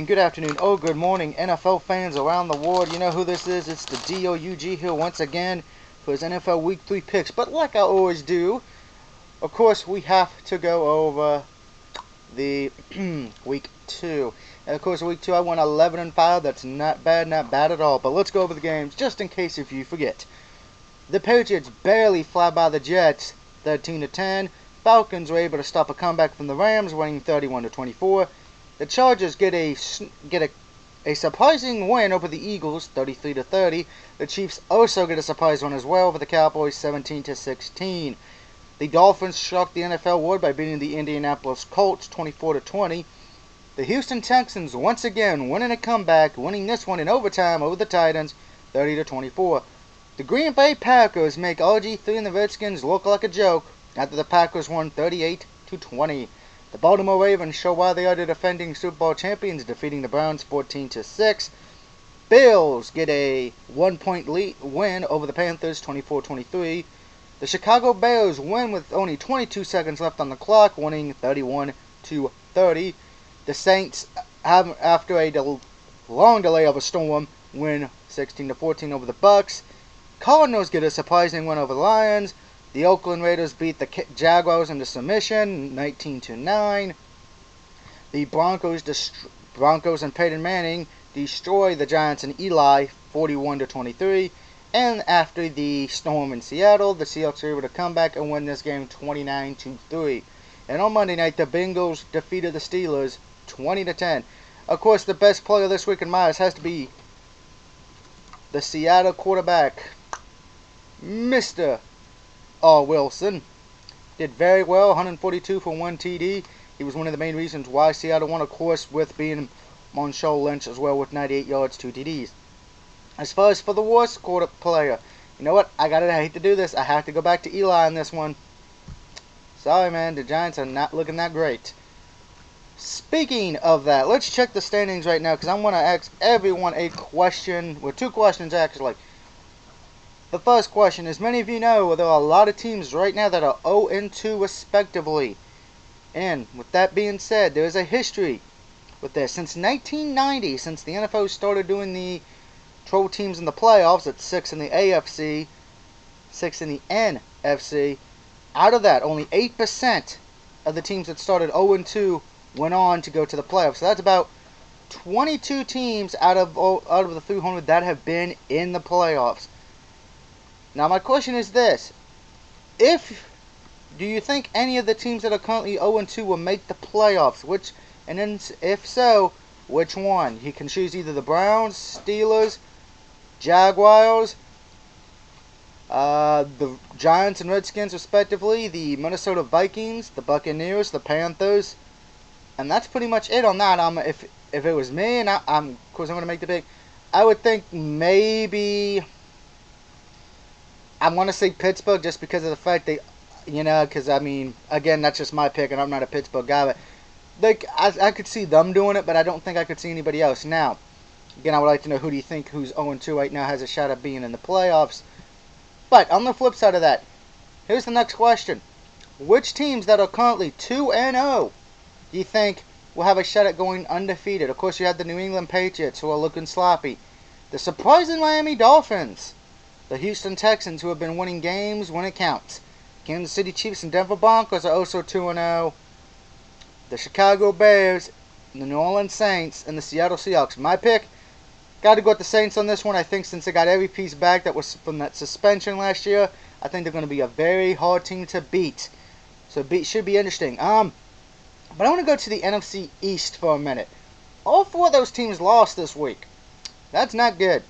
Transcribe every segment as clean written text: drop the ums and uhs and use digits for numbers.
evening, good afternoon, oh good morning, NFL fans around the world. You know who this is. It's the DOUG here once again for his NFL Week 3 picks. But like I always do, of course, we have to go over the Week 2. And of course, Week 2 I went 11-5. That's not bad at all. But let's go over the games just in case if you forget. The Patriots barely fly by the Jets, 13-10. Falcons were able to stop a comeback from the Rams, winning 31-24. The Chargers get a surprising win over the Eagles, 33-30. The Chiefs also get a surprise win as well over the Cowboys, 17-16. The Dolphins shocked the NFL world by beating the Indianapolis Colts, 24-20. The Houston Texans once again winning a comeback, winning this one in overtime over the Titans, 30-24. The Green Bay Packers make RG3 and the Redskins look like a joke after the Packers won 38-20. The Baltimore Ravens show why they are the defending Super Bowl champions, defeating the Browns 14-6. Bills get a 1-point win over the Panthers 24-23. The Chicago Bears win with only 22 seconds left on the clock, winning 31-30. The Saints, after a long delay of a storm, win 16-14 over the Bucks. Cardinals get a surprising win over the Lions. The Oakland Raiders beat the Jaguars into submission, 19-9. The Broncos and Peyton Manning destroy the Giants and Eli, 41-23. And after the storm in Seattle, the Seahawks are able to come back and win this game 29-3. And on Monday night, the Bengals defeated the Steelers, 20-10. Of course, the best player this week in my eyes has to be the Seattle quarterback, Mr. Wilson. Did very well, 142 for 1 TD. He was one of the main reasons why Seattle won, of course, with being Marshawn Lynch as well with 98 yards, 2 TDs. As far as for the worst quarter player, you know what? I hate to do this. I have to go back to Eli on this one. Sorry, man. The Giants are not looking that great. Speaking of that, let's check the standings right now because I'm going to ask everyone a question. Well, 2 questions actually. The first question, as many of you know, there are a lot of teams right now that are 0-2 respectively. And with that being said, there is a history with this. Since 1990, since the NFL started doing the troll teams in the playoffs, at 6 in the AFC, 6 in the NFC, out of that, only 8% of the teams that started 0-2 went on to go to the playoffs. So that's about 22 teams out of the 300 that have been in the playoffs. Now my question is this: do you think any of the teams that are currently 0-2 will make the playoffs? And then if so, which one? You can choose either the Browns, Steelers, Jaguars, the Giants and Redskins respectively, the Minnesota Vikings, the Buccaneers, the Panthers, and that's pretty much it on that. If it was me, and of course I'm going to make the pick, I would think maybe I'm going to say Pittsburgh just because of the fact because I mean, again, that's just my pick and I'm not a Pittsburgh guy, but I could see them doing it, but I don't think I could see anybody else. Now, again, I would like to know who do you think who's 0-2 right now has a shot at being in the playoffs. But on the flip side of that, here's the next question. Which teams that are currently 2-0 do you think will have a shot at going undefeated? Of course, you have the New England Patriots, who are looking sloppy. The surprising Miami Dolphins. The Houston Texans, who have been winning games when it counts. Kansas City Chiefs and Denver Broncos are also 2-0. The Chicago Bears, the New Orleans Saints, and the Seattle Seahawks. My pick, got to go with the Saints on this one. I think since they got every piece back that was from that suspension last year, I think they're going to be a very hard team to beat. So it should be interesting. But I want to go to the NFC East for a minute. All 4 of those teams lost this week. That's not good.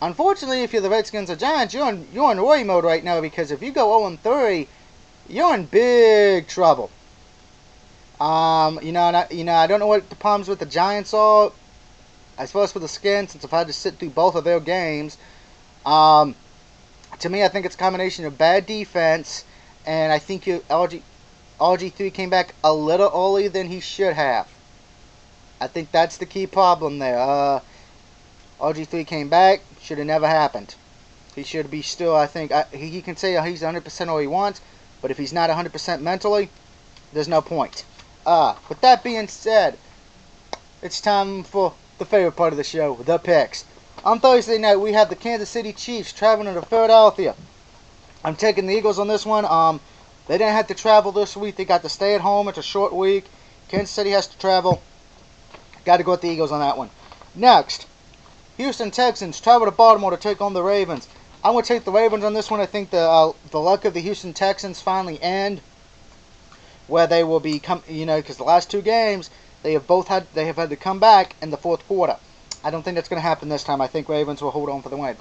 Unfortunately, if you're the Redskins or Giants, you're in worry mode right now, because if you go 0-3, you're in big trouble. I don't know what the problems with the Giants are. As far as for the Skins, since I've had to sit through both of their games, to me, I think it's a combination of bad defense, and I think RG3 came back a little earlier than he should have. I think that's the key problem there. RG3 came back, should have never happened. He should be still, I think, he can say he's 100% all he wants, but if he's not 100% mentally, there's no point. With that being said, it's time for the favorite part of the show, the picks. On Thursday night, we have the Kansas City Chiefs traveling to Philadelphia. I'm taking the Eagles on this one. They didn't have to travel this week. They got to stay at home. It's a short week. Kansas City has to travel. Got to go with the Eagles on that one. Next, Houston Texans travel to Baltimore to take on the Ravens. I'm going to take the Ravens on this one. I think the luck of the Houston Texans finally end, where they will be because the last two games they have had to come back in the fourth quarter. I don't think that's going to happen this time. I think Ravens will hold on for the win.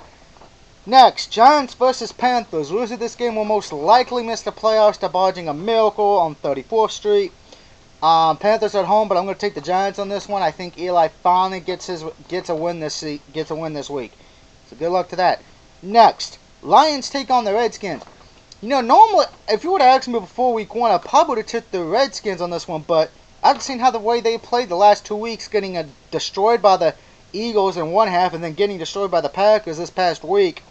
Next, Giants versus Panthers. Losing this game will most likely miss the playoffs to barging a miracle on 34th Street. Panthers at home, but I'm going to take the Giants on this one. I think Eli finally gets a win this week. So good luck to that. Next, Lions take on the Redskins. Normally, if you would have asked me before week 1, I probably would have took the Redskins on this one, but I've seen how the way they played the last 2 weeks, getting destroyed by the Eagles in one half and then getting destroyed by the Packers this past week.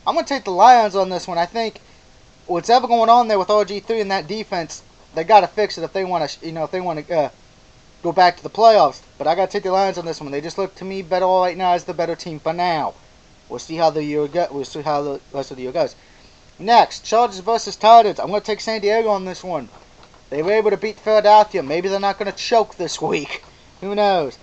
I'm going to take the Lions on this one. I think what's ever going on there with RG3 and that defense, they got to fix it if they want to, go back to the playoffs. But I got to take the Lions on this one. They just look to me better right now as the better team for now. We'll see how We'll see how the rest of the year goes. Next, Chargers versus Titans. I'm going to take San Diego on this one. They were able to beat Philadelphia. Maybe they're not going to choke this week. Who knows?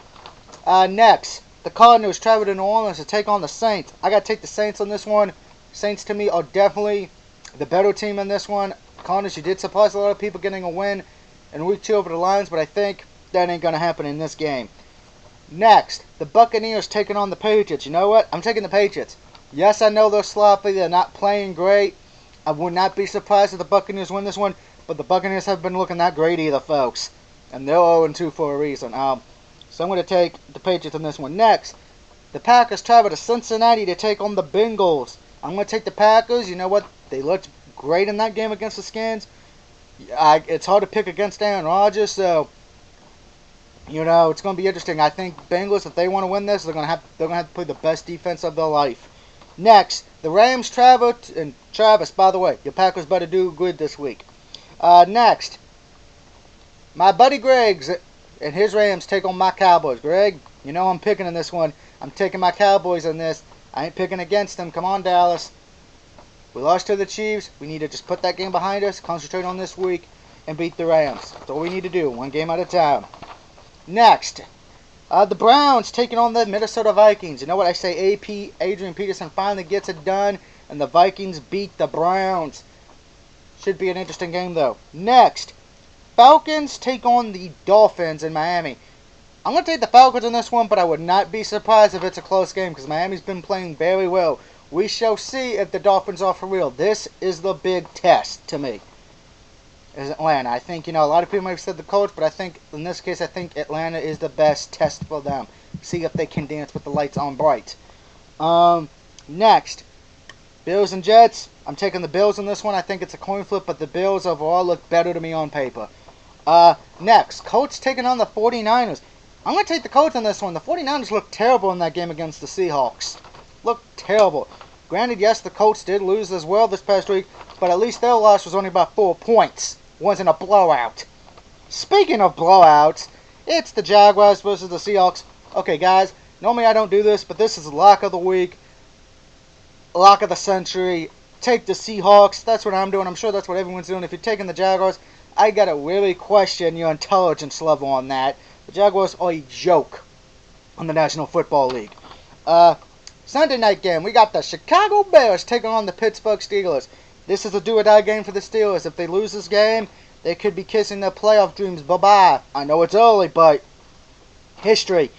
Next, the Cardinals travel to New Orleans to take on the Saints. I got to take the Saints on this one. Saints to me are definitely the better team in this one. Cardinals, you did surprise a lot of people getting a win in week 2 over the Lions, but I think that ain't going to happen in this game. Next, the Buccaneers taking on the Patriots. You know what? I'm taking the Patriots. Yes, I know they're sloppy. They're not playing great. I would not be surprised if the Buccaneers win this one, but the Buccaneers haven't been looking that great either, folks. And they're 0-2 for a reason. So I'm going to take the Patriots on this one. Next, the Packers travel to Cincinnati to take on the Bengals. I'm going to take the Packers. You know what? They looked great in that game against the Skins. It's hard to pick against Aaron Rodgers, so it's going to be interesting. I think Bengals, if they want to win this, they're going to have to play the best defense of their life. Next, the Rams travel and Travis. By the way, your Packers better do good this week. Next, my buddy Greg's and his Rams take on my Cowboys. Greg, I'm picking in this one. I'm taking my Cowboys in this. I ain't picking against them. Come on, Dallas. We lost to the Chiefs. We need to just put that game behind us, concentrate on this week, and beat the Rams. That's all we need to do, one game at a time. Next, the Browns taking on the Minnesota Vikings. You know what I say? Adrian Peterson finally gets it done, and the Vikings beat the Browns. Should be an interesting game, though. Next, Falcons take on the Dolphins in Miami. I'm going to take the Falcons in this one, but I would not be surprised if it's a close game because Miami's been playing very well. We shall see if the Dolphins are for real. This is the big test to me. Is Atlanta. I think, a lot of people might have said the Colts, but I think, in this case, I think Atlanta is the best test for them. See if they can dance with the lights on bright. Next, Bills and Jets. I'm taking the Bills in this one. I think it's a coin flip, but the Bills overall look better to me on paper. Next, Colts taking on the 49ers. I'm going to take the Colts on this one. The 49ers looked terrible in that game against the Seahawks. Looked terrible. Granted, yes, the Colts did lose as well this past week, but at least their loss was only about 4 points. Wasn't a blowout. Speaking of blowouts, it's the Jaguars versus the Seahawks. Okay, guys, normally I don't do this, but this is lock of the week. Lock of the century. Take the Seahawks. That's what I'm doing. I'm sure that's what everyone's doing. If you're taking the Jaguars, I gotta really question your intelligence level on that. The Jaguars are a joke on the National Football League. Sunday night game, we got the Chicago Bears taking on the Pittsburgh Steelers. This is a do-or-die game for the Steelers. If they lose this game, they could be kissing their playoff dreams bye-bye. I know it's early, but history.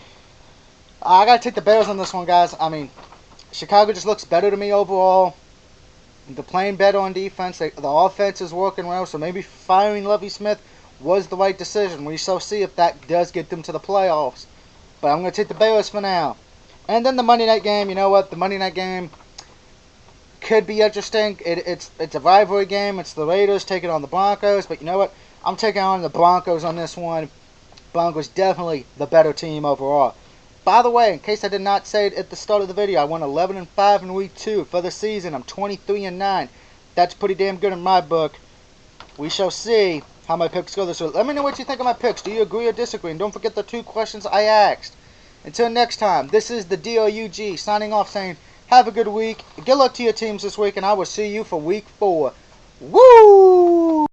I got to take the Bears on this one, guys. I mean, Chicago just looks better to me overall. They're playing better on defense. The offense is working well, so maybe firing Lovie Smith was the right decision. We shall see if that does get them to the playoffs. But I'm going to take the Bears for now. And then the Monday night game, you know what? The Monday night game could be interesting. It's a rivalry game. It's the Raiders taking on the Broncos. But you know what? I'm taking on the Broncos on this one. Broncos definitely the better team overall. By the way, in case I did not say it at the start of the video, I won 11-5 in week 2 for the season. I'm 23-9. That's pretty damn good in my book. We shall see how my picks go this week. Let me know what you think of my picks. Do you agree or disagree? And don't forget the 2 questions I asked. Until next time, this is the DOUG signing off saying, have a good week. Good luck to your teams this week, and I will see you for week 4. Woo!